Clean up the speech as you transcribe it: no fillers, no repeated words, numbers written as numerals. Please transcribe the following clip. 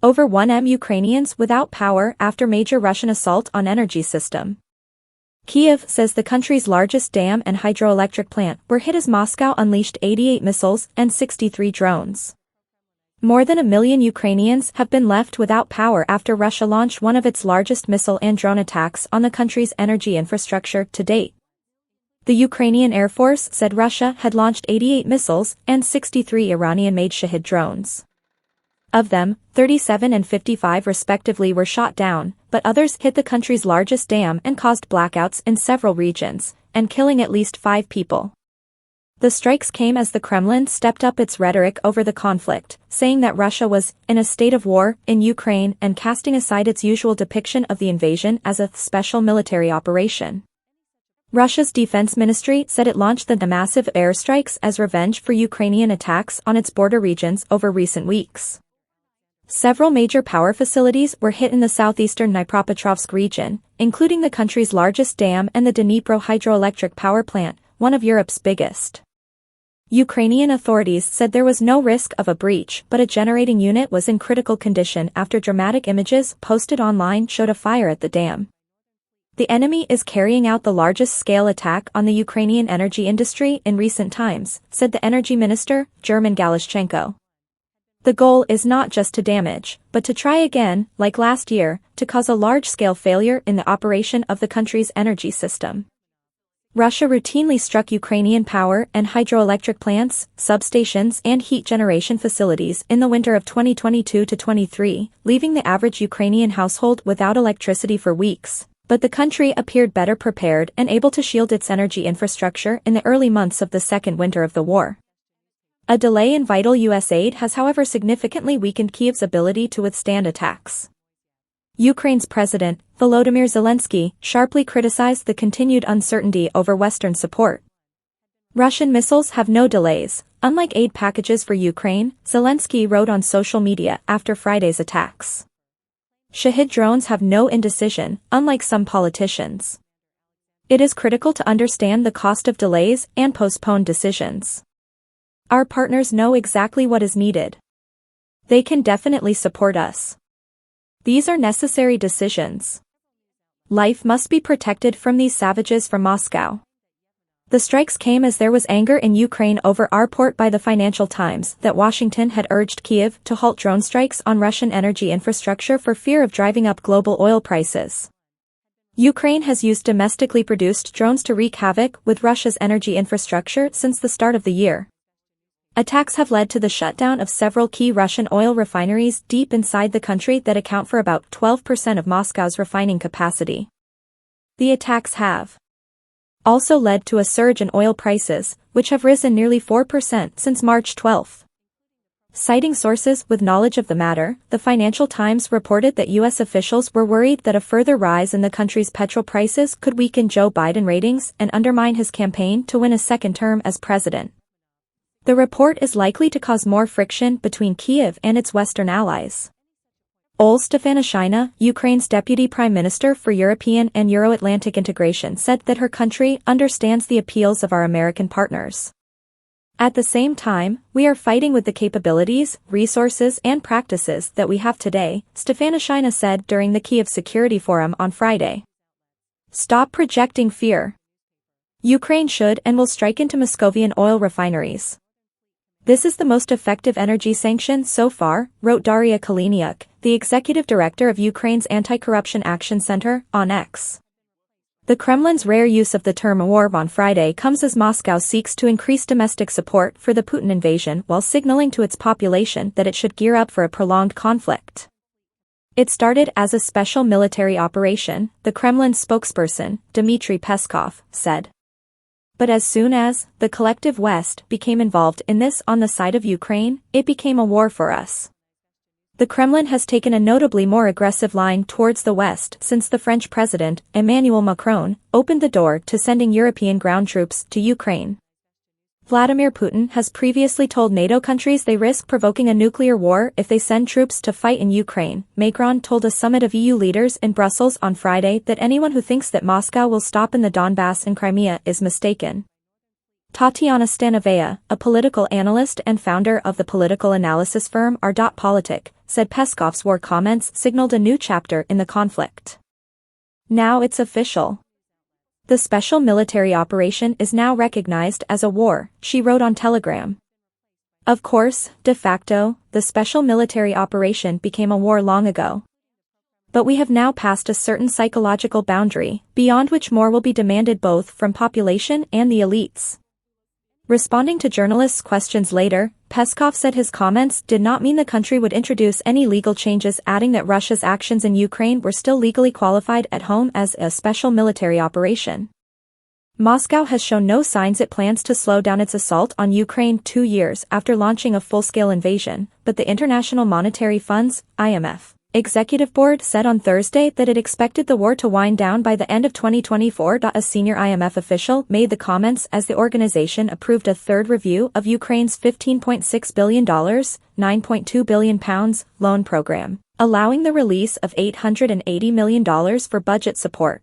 Over 1 million Ukrainians without power after major Russian assault on energy system. Kyiv says the country's largest dam and hydroelectric plant were hit as Moscow unleashed 88 missiles and 63 drones. More than 1 million Ukrainians have been left without power after Russia launched one of its largest missile and drone attacks on the country's energy infrastructure to date. The Ukrainian Air Force said Russia had launched 88 missiles and 63 Iranian-made Shahid drones. Of them, 37 and 55 respectively were shot down, but others hit the country's largest dam and caused blackouts in several regions, and killing at least 5 people. The strikes came as the Kremlin stepped up its rhetoric over the conflict, saying that Russia was in a state of war in Ukraine and casting aside its usual depiction of the invasion as a special military operation. Russia's defense ministry said it launched the massive airstrikes as revenge for Ukrainian attacks on its border regions over recent weeks. Several major power facilities were hit in the southeastern Dnipropetrovsk region, including the country's largest dam and the Dnipro hydroelectric power plant, one of Europe's biggest. Ukrainian authorities said there was no risk of a breach, but a generating unit was in critical condition after dramatic images posted online showed a fire at the dam. The enemy is carrying out the largest-scale attack on the Ukrainian energy industry in recent times, said the energy minister, German Galashchenko. The goal is not just to damage, but to try again, like last year, to cause a large-scale failure in the operation of the country's energy system. Russia routinely struck Ukrainian power and hydroelectric plants, substations and heat generation facilities in the winter of 2022-23, leaving the average Ukrainian household without electricity for weeks, but the country appeared better prepared and able to shield its energy infrastructure in the early months of the second winter of the war. A delay in vital U.S. aid has however significantly weakened Kyiv's ability to withstand attacks. Ukraine's President, Volodymyr Zelensky, sharply criticized the continued uncertainty over Western support. Russian missiles have no delays, unlike aid packages for Ukraine, Zelensky wrote on social media after Friday's attacks. Shahid drones have no indecision, unlike some politicians. It is critical to understand the cost of delays and postponed decisions. Our partners know exactly what is needed. They can definitely support us. These are necessary decisions. Life must be protected from these savages from Moscow. The strikes came as there was anger in Ukraine over our report by the Financial Times that Washington had urged Kyiv to halt drone strikes on Russian energy infrastructure for fear of driving up global oil prices. Ukraine has used domestically produced drones to wreak havoc with Russia's energy infrastructure since the start of the year. Attacks have led to the shutdown of several key Russian oil refineries deep inside the country that account for about 12% of Moscow's refining capacity. The attacks have also led to a surge in oil prices, which have risen nearly 4% since March 12. Citing sources with knowledge of the matter, the Financial Times reported that U.S. officials were worried that a further rise in the country's petrol prices could weaken Joe Biden ratings and undermine his campaign to win a second term as president. The report is likely to cause more friction between Kyiv and its Western allies. Olena Stefanishyna, Ukraine's Deputy Prime Minister for European and Euro-Atlantic integration, said that her country understands the appeals of our American partners. At the same time, we are fighting with the capabilities, resources and practices that we have today, Stefanishyna said during the Kyiv Security Forum on Friday. Stop projecting fear. Ukraine should and will strike into Moscovian oil refineries. This is the most effective energy sanction so far, wrote Daria Kaliniuk, the executive director of Ukraine's Anti-Corruption Action Center, on X. The Kremlin's rare use of the term war on Friday comes as Moscow seeks to increase domestic support for the Putin invasion while signaling to its population that it should gear up for a prolonged conflict. It started as a special military operation, the Kremlin spokesperson, Dmitry Peskov, said. But as soon as the collective West became involved in this on the side of Ukraine, it became a war for us. The Kremlin has taken a notably more aggressive line towards the West since the French President, Emmanuel Macron, opened the door to sending European ground troops to Ukraine. Vladimir Putin has previously told NATO countries they risk provoking a nuclear war if they send troops to fight in Ukraine. Macron told a summit of EU leaders in Brussels on Friday that anyone who thinks that Moscow will stop in the Donbass and Crimea is mistaken. Tatiana Stanovaya, a political analyst and founder of the political analysis firm R.Politik, said Peskov's war comments signaled a new chapter in the conflict. Now it's official. The special military operation is now recognized as a war, she wrote on Telegram. Of course, de facto, the special military operation became a war long ago. But we have now passed a certain psychological boundary, beyond which more will be demanded both from population and the elites. Responding to journalists' questions later, Peskov said his comments did not mean the country would introduce any legal changes, adding that Russia's actions in Ukraine were still legally qualified at home as a special military operation. Moscow has shown no signs it plans to slow down its assault on Ukraine 2 years after launching a full-scale invasion, but the International Monetary Fund's (IMF) Executive Board said on Thursday that it expected the war to wind down by the end of 2024. A senior IMF official made the comments as the organization approved a third review of Ukraine's $15.6 billion, £9.2 billion loan program, allowing the release of $880 million for budget support.